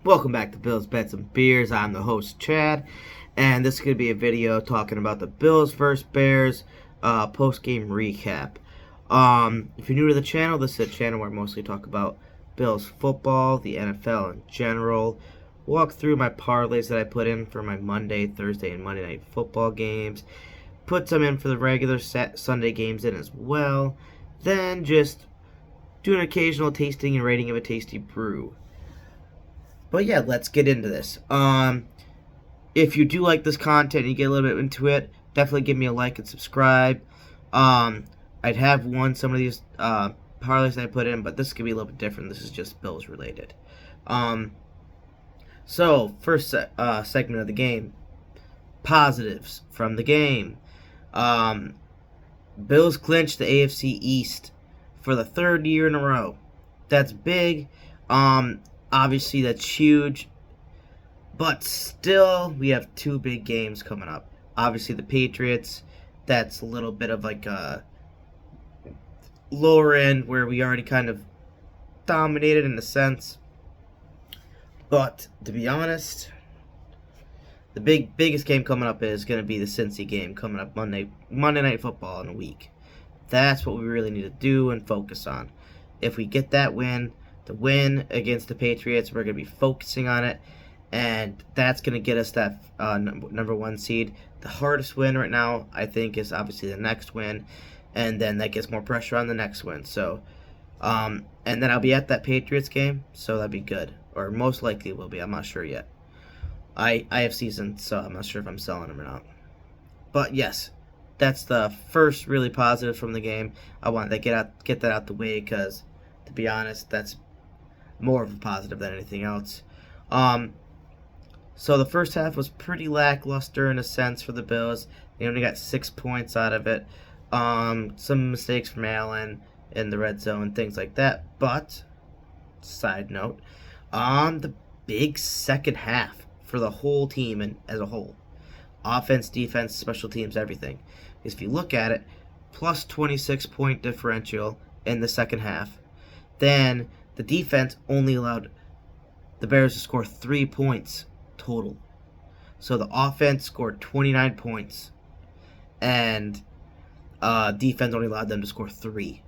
Welcome back to Bills, Bets, and Beers. I'm the host, Chad, and this is going to be a video talking about the Bills vs. Bears post-game recap. If you're new to the channel, this is a channel where I mostly talk about Bills football, the NFL in general, walk through my parlays that I put in for my Monday, Thursday, and Monday night football games, put some in for the regular Sunday games in as well, then just do an occasional tasting and rating of a tasty brew. But yeah, let's get into this. If you do like this content and you get a little bit into it, definitely give me a like and subscribe. I'd have won some of these parlays that I put in, but this could be a little bit different. This is just Bills related. So first segment of the game, positives from the game. Bills clinched the AFC East for the third year in a row. That's big. Obviously, that's huge, but still, we have two big games coming up. Obviously, the Patriots, that's a little bit of like a lower end where we already kind of dominated in a sense. But, to be honest, the biggest game coming up is going to be the Cincy game coming up Monday Night Football in a week. That's what we really need to do and focus on. If we get that win, the win against the Patriots, we're going to be focusing on it, and that's going to get us that number one seed. The hardest win right now, I think, is obviously the next win, and then that gets more pressure on the next win. So, and then I'll be at that Patriots game, so that'd be good, or most likely will be. I'm not sure yet. I have seasons, so I'm not sure if I'm selling them or not. But yes, that's the first really positive from the game. I wanted to get that out the way because, to be honest, that's more of a positive than anything else. So the first half was pretty lackluster in a sense for the Bills. They only got 6 points out of it. Some mistakes from Allen in the red zone, things like that. But, side note, the big second half for the whole team and as a whole. Offense, defense, special teams, everything. Because if you look at it, plus 26-point differential in the second half. Then the defense only allowed the Bears to score 3 points total. So the offense scored 29 points, and defense only allowed them to score 3.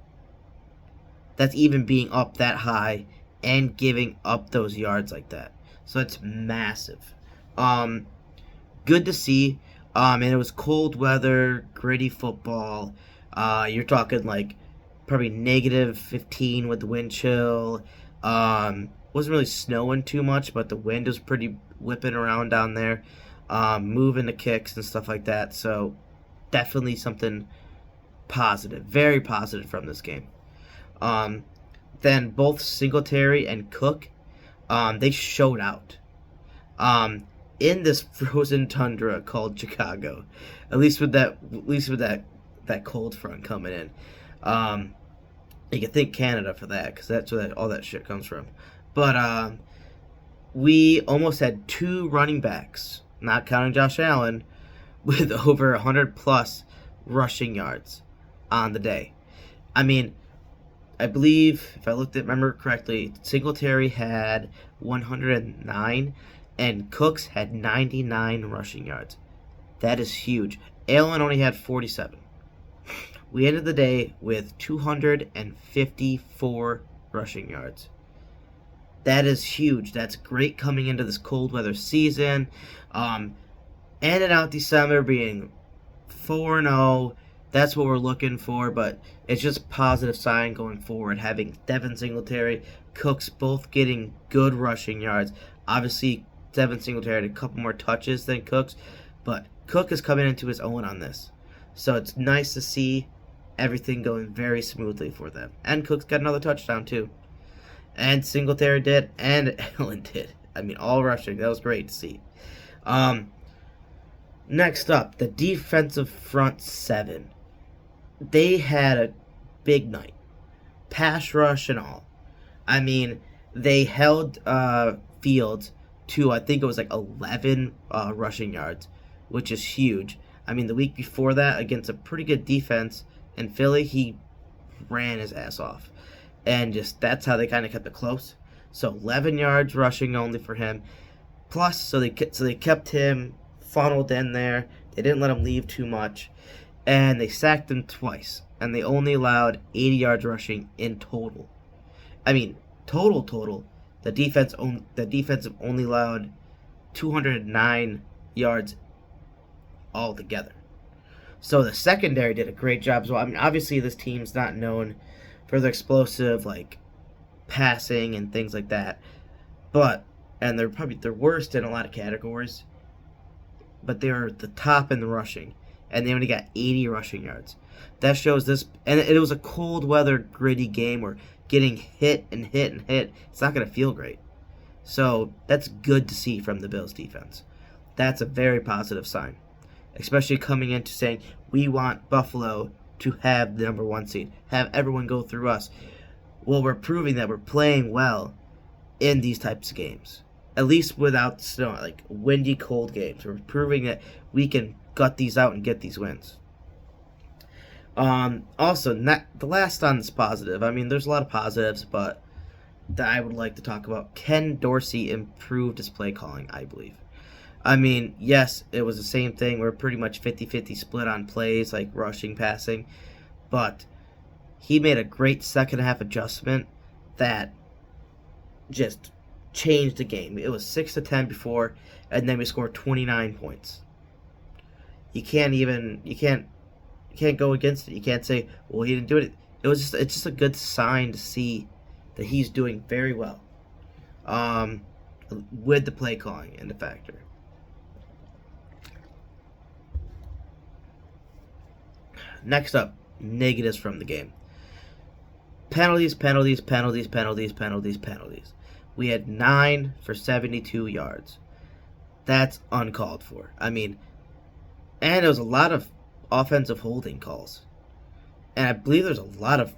That's even being up that high and giving up those yards like that. So it's massive. Good to see. And it was cold weather, gritty football. You're talking like probably negative 15 with the wind chill. Wasn't really snowing too much, but the wind was pretty whipping around down there, moving the kicks and stuff like that. So definitely something positive, very positive from this game. Then both Singletary and Cook, they showed out in this frozen tundra called Chicago. At least with that cold front coming in. You can thank Canada for that, because that's where all that shit comes from. But we almost had 2 running backs, not counting Josh Allen, with over 100-plus rushing yards on the day. I mean, I believe, if I remember correctly, Singletary had 109, and Cooks had 99 rushing yards. That is huge. Allen only had 47. We ended the day with 254 rushing yards. That is huge. That's great coming into this cold weather season. Ended out December being 4-0. That's what we're looking for, but it's just a positive sign going forward. Having Devin Singletary, Cooks both getting good rushing yards. Obviously, Devin Singletary had a couple more touches than Cooks, but Cook is coming into his own on this. So it's nice to see everything going very smoothly for them. And Cook's got another touchdown too. And Singletary did, and Allen did. I mean, all rushing. That was great to see. Next up, the defensive front 7. They had a big night. Pass rush and all. I mean, they held Fields to, I think it was like 11 rushing yards, which is huge. I mean, the week before that, against a pretty good defense in Philly, he ran his ass off. And just that's how they kind of kept it close. So 11 yards rushing only for him. Plus, so they kept him funneled in there. They didn't let him leave too much, and they sacked him twice. And they only allowed 80 yards rushing in total. I mean, total. The defense only allowed 209 yards altogether. So the secondary did a great job as well. I mean, obviously this team's not known for their explosive passing and things like that, and they're probably the worst in a lot of categories. But they are the top in the rushing, and they only got 80 rushing yards. That shows this, and it was a cold weather, gritty game where getting hit and hit and hit, it's not going to feel great. So that's good to see from the Bills defense. That's a very positive sign, especially coming into saying we want Buffalo to have the number 1 seed, have everyone go through us. Well, we're proving that we're playing well in these types of games, at least without snow, windy, cold games. We're proving that we can gut these out and get these wins. Also, the last on this positive. I mean, there's a lot of positives, but that I would like to talk about. Ken Dorsey improved his play calling, I believe. I mean, yes, it was the same thing. We're pretty much 50-50 split on plays, like rushing, passing. But he made a great second half adjustment that just changed the game. It was 6-10 before, and then we scored 29 points. You can't go against it. You can't say, well, he didn't do it. It's just a good sign to see that he's doing very well with the play calling and the factor. Next up, negatives from the game. Penalties. We had 9 for 72 yards. That's uncalled for. I mean, and there was a lot of offensive holding calls. And I believe there's a lot of,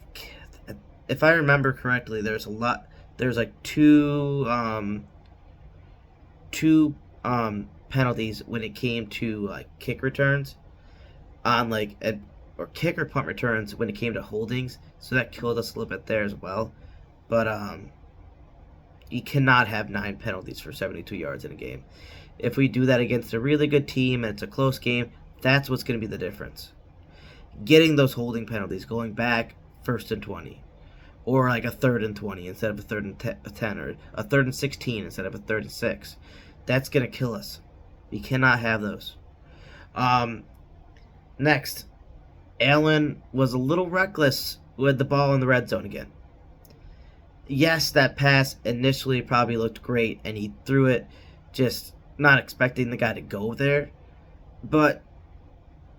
if I remember correctly, there's two penalties when it came to kick returns on or kick or punt returns when it came to holdings. So that killed us a little bit there as well. But you cannot have 9 penalties for 72 yards in a game. If we do that against a really good team and it's a close game, that's what's going to be the difference. Getting those holding penalties, going back 1st and 20, or a 3rd and 20 instead of a 3rd and 10, or a 3rd and 16 instead of a 3rd and 6. That's going to kill us. We cannot have those. Next, Allen was a little reckless with the ball in the red zone again. Yes, that pass initially probably looked great, and he threw it just not expecting the guy to go there. But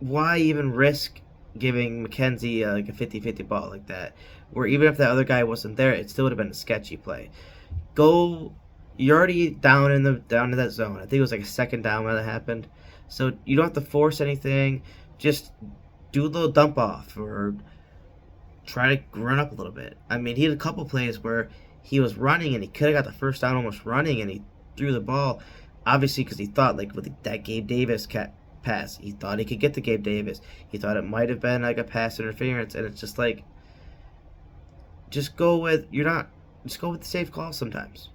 why even risk giving McKenzie a 50-50 ball like that, where even if that other guy wasn't there, it still would have been a sketchy play? You're already down in that zone. I think it was a 2nd down when that happened. So you don't have to force anything. Just do a little dump off or try to run up a little bit. I mean, he had a couple plays where he was running and he could have got the 1st down almost running, and he threw the ball, obviously because he thought with that Gabe Davis pass, he thought he could get to Gabe Davis. He thought it might have been a pass interference, and it's just just go with the safe call sometimes.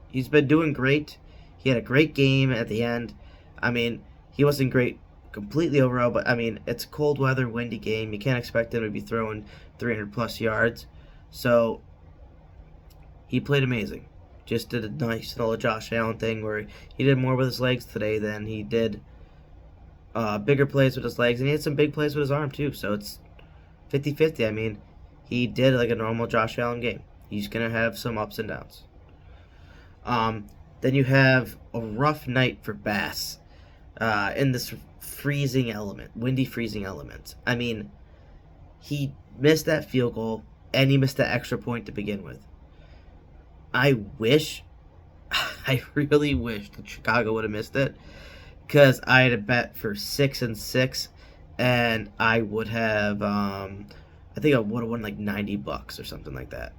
He's been doing great. He had a great game at the end. I mean, he wasn't great completely overall, but I mean, it's a cold weather, windy game. You can't expect him to be throwing 300 plus yards. So he played amazing. Just did a nice little Josh Allen thing where he did more with his legs today than he did bigger plays with his legs, and he had some big plays with his arm too. So it's 50-50. I mean, he did a normal Josh Allen game. He's gonna have some ups and downs. Then you have a rough night for Bass in this windy freezing element. I mean, he missed that field goal and he missed that extra point to begin with. I really wish that Chicago would have missed it, because I had a bet for 6-6, and I would have, I think I would have won $90 or something like that,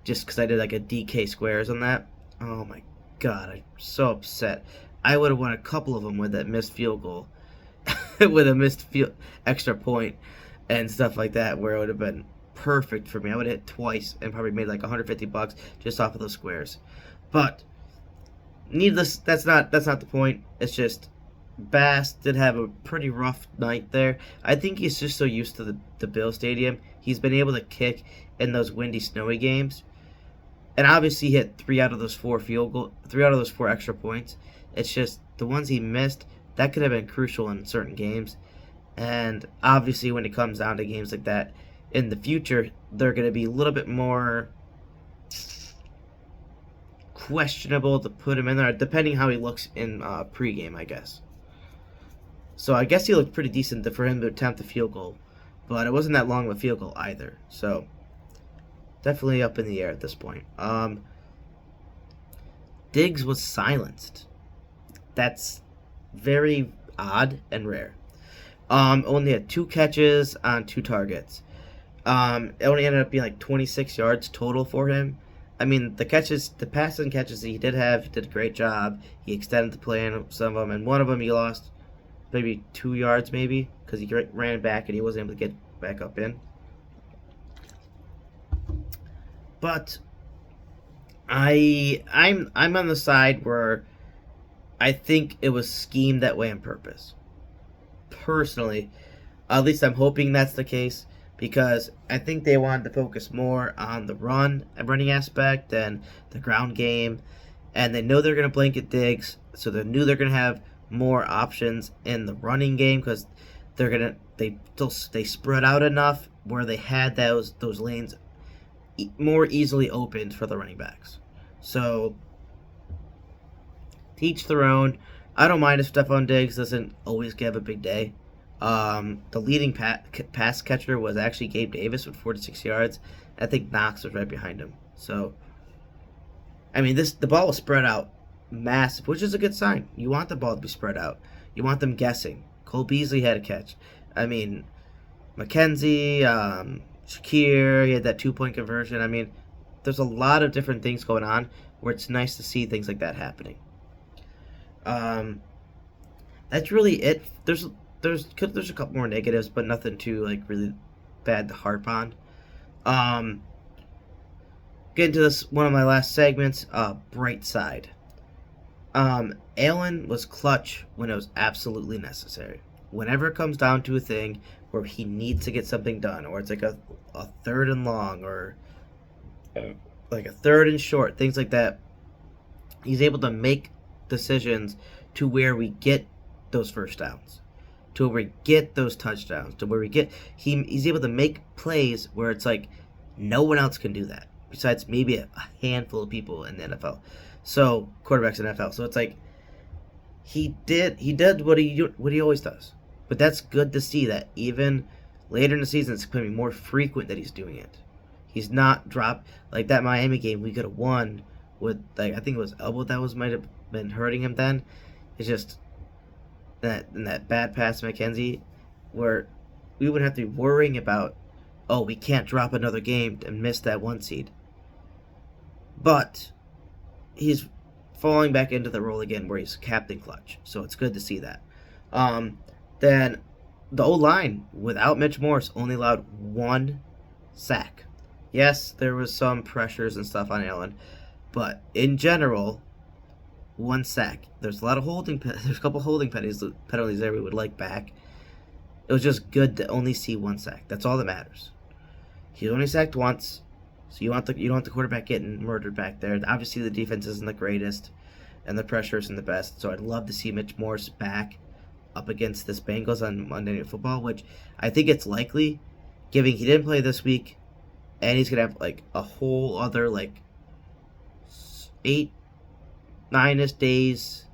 just because I did a DK squares on that. Oh my god, I'm so upset. I would have won a couple of them with that missed field goal, with a missed extra point and stuff like that, where it would have been perfect for me. I would have hit twice and probably made like $150 just off of those squares. But needless, that's not the point. It's just Bass did have a pretty rough night there. I think he's just so used to the Bill Stadium. He's been able to kick in those windy, snowy games, and obviously he hit 3 out of those 4 extra points. It's just the ones he missed that could have been crucial in certain games. And obviously, when it comes down to games like that in the future, they're going to be a little bit more questionable to put him in there, depending how he looks in pregame, I guess. So I guess he looked pretty decent for him to attempt the field goal, but it wasn't that long of a field goal either. So definitely up in the air at this point. Diggs was silenced. That's very odd and rare. Only had 2 catches on 2 targets. It only ended up being like 26 yards total for him. I mean, the passing catches that he did have, he did a great job. He extended the play in some of them, and one of them he lost maybe 2 yards, maybe, because he ran back and he wasn't able to get back up in. But I'm on the side where I think it was schemed that way on purpose. Personally, at least I'm hoping that's the case, because I think they wanted to focus more on the running aspect and the ground game, and they know they're going to blanket Diggs, so they knew they're going to have more options in the running game because they spread out enough where they had those lanes more easily opened for the running backs. So to each their own. I don't mind if Stephon Diggs doesn't always have a big day. The leading pass catcher was actually Gabe Davis with 46 yards. I think Knox was right behind him. So, I mean, the ball was spread out massive, which is a good sign. You want the ball to be spread out. You want them guessing. Cole Beasley had a catch. I mean, McKenzie, Shakir, he had that 2-point conversion. I mean, there's a lot of different things going on where it's nice to see things like that happening. That's really it. There's a couple more negatives, but nothing too really bad to harp on. Get into this one of my last segments. Bright side. Allen was clutch when it was absolutely necessary. Whenever it comes down to a thing where he needs to get something done, or it's like a 3rd and long, or like a 3rd and short, things like that, he's able to make decisions to where we get those first downs, to where we get those touchdowns, to where he's able to make plays where it's like no one else can do that besides maybe a handful of people in the NFL. So quarterbacks in the NFL. So it's like he did what he always does. But that's good to see that even later in the season it's going to be more frequent that he's doing it. He's not dropped like that Miami game we could have won with I think it was elbow that might have been hurting him then. It's just that bad pass to McKenzie where we wouldn't have to be worrying about, oh, we can't drop another game and miss that 1 seed. But he's falling back into the role again where he's captain clutch. So it's good to see that. Then the O-line without Mitch Morse only allowed 1 sack. Yes, there was some pressures and stuff on Allen, but in general, 1 sack. There's a lot of there's a couple holding penalties there we would like back. It was just good to only see 1 sack. That's all that matters. He only sacked once, so you don't want the quarterback getting murdered back there. Obviously, the defense isn't the greatest, and the pressure isn't the best. So I'd love to see Mitch Morse back up against this Bengals on Monday Night Football, which I think it's likely, given he didn't play this week, and he's gonna have a whole other 9 days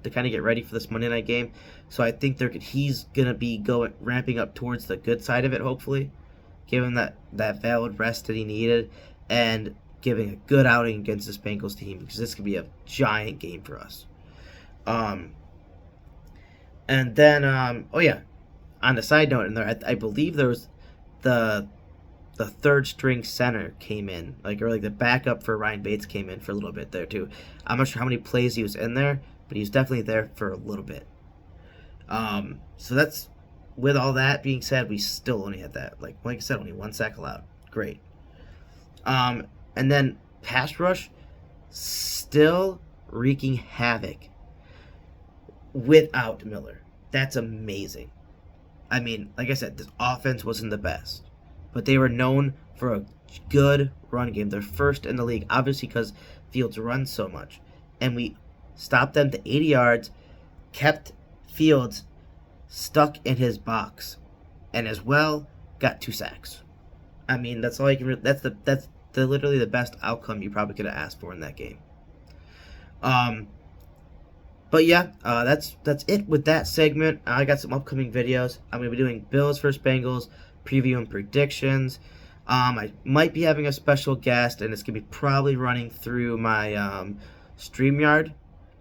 to kind of get ready for this Monday night game. So I think he's gonna be ramping up towards the good side of it, hopefully, giving that valid rest that he needed, and giving a good outing against this Bengals team, because this could be a giant game for us. And then, on the side note in there, I believe there was the 3rd string center came in, the backup for Ryan Bates came in for a little bit there too. I'm not sure how many plays he was in there, but he was definitely there for a little bit. So that's with all that being said, we still only had that. Like I said, only 1 sack allowed. Great. And then pass rush, still wreaking havoc without Miller. That's amazing. I mean, like I said, this offense wasn't the best, but they were known for a good run game. They're first in the league, obviously because Fields runs so much. And we stopped them to 80 yards, kept Fields stuck in his box, and as well got 2 sacks. I mean, that's all you can. That's literally the best outcome you probably could have asked for in that game. But yeah, that's it with that segment. I got some upcoming videos. I'm gonna be doing Bills vs Bengals preview and predictions. I might be having a special guest, and it's gonna be probably running through my StreamYard.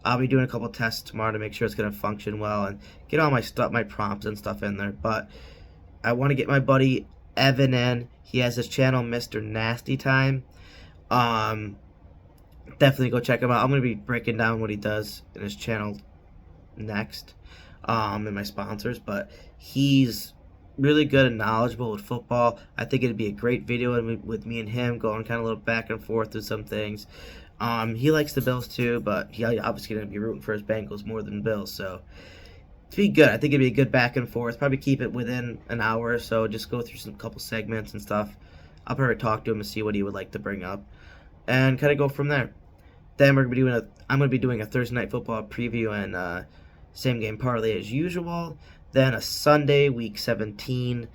I'll be doing a couple tests tomorrow to make sure it's gonna function well and get all my stuff, my prompts and stuff in there. But I want to get my buddy Evan in. He has his channel, Mr. Nasty Time. Definitely go check him out. I'm going to be breaking down what he does in his channel next, and my sponsors. But he's really good and knowledgeable with football. I think it'd be a great video with me and him going kind of a little back and forth with some things. He likes the Bills too, but he obviously going to be rooting for his Bengals more than Bills. So it'd be good. I think it'd be a good back and forth. Probably keep it within an hour or so. Just go through some couple segments and stuff. I'll probably talk to him and see what he would like to bring up, and kind of go from there. Then I'm going to be doing a Thursday Night Football preview and same game parlay as usual. Then a Sunday, Week 17,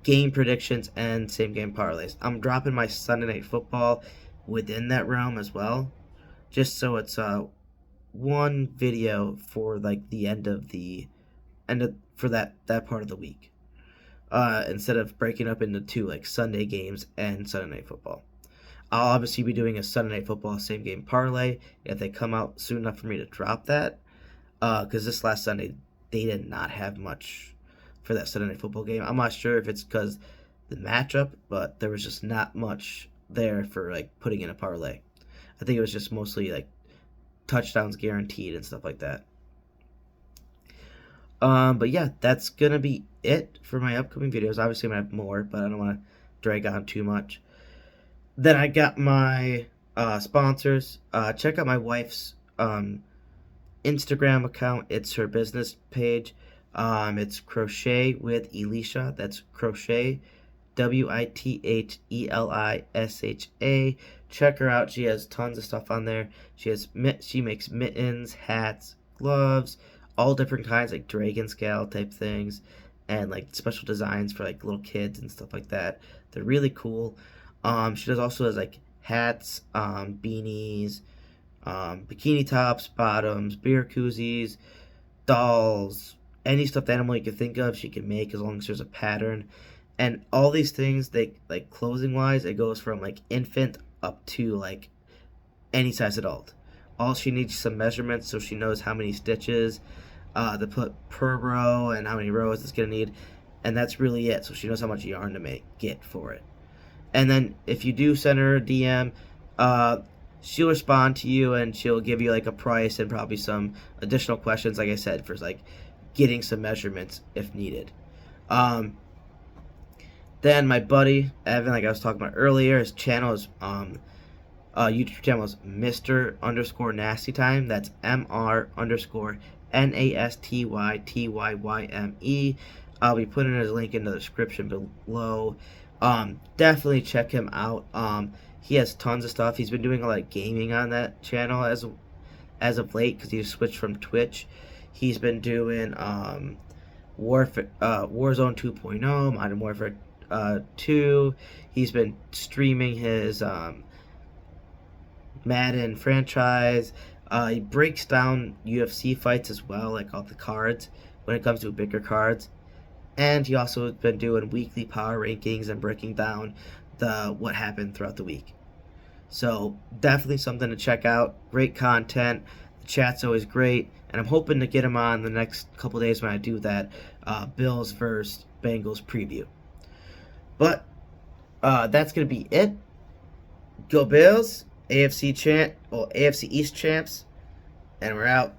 game predictions and same game parlays. I'm dropping my Sunday Night Football within that realm as well, just so it's one video for like the end of for that part of the week, instead of breaking up into 2 like Sunday games and Sunday Night Football. I'll obviously be doing a Sunday Night Football same game parlay if they come out soon enough for me to drop that. Because this last Sunday, they did not have much for that Sunday Night Football game. I'm not sure if it's because the matchup, but there was just not much there for like putting in a parlay. I think it was just mostly like touchdowns guaranteed and stuff like that. But yeah, that's gonna be it for my upcoming videos. Obviously, I'm gonna have more, but I don't want to drag on too much. Then I got my sponsors. Check out my wife's Instagram account. It's her business page. It's Crochet with Elisha. That's Crochet, WITHELISHA. Check her out. She has tons of stuff on there. She makes mittens, hats, gloves, all different kinds, like dragon scale type things, and like special designs for like little kids and stuff like that. They're really cool. She also has like hats, beanies, bikini tops, bottoms, beer koozies, dolls, any stuffed animal you can think of she can make as long as there's a pattern. And all these things, they like clothing wise, it goes from like infant up to like any size adult. All she needs is some measurements so she knows how many stitches to put per row and how many rows it's gonna need, and that's really it. So she knows how much yarn to get for it. And then if you do send her a DM, she'll respond to you and she'll give you like a price and probably some additional questions, like I said, for like getting some measurements if needed. Then my buddy Evan, like I was talking about earlier, his channel is YouTube channel is Mr._Nasty Time. That's MR_NASTYTYYME. I'll be putting his link in the description below. Definitely check him out. He has tons of stuff. He's been doing a lot of gaming on that channel as of late because he switched from Twitch. He's been doing Warzone 2.0, Modern Warfare 2. He's been streaming his Madden franchise. He breaks down UFC fights as well, like all the cards when it comes to bigger cards. And he also has been doing weekly power rankings and breaking down what happened throughout the week. So definitely something to check out. Great content. The chat's always great. And I'm hoping to get him on the next couple days when I do that Bills vs. Bengals preview. But that's going to be it. Go Bills. AFC East champs. And we're out.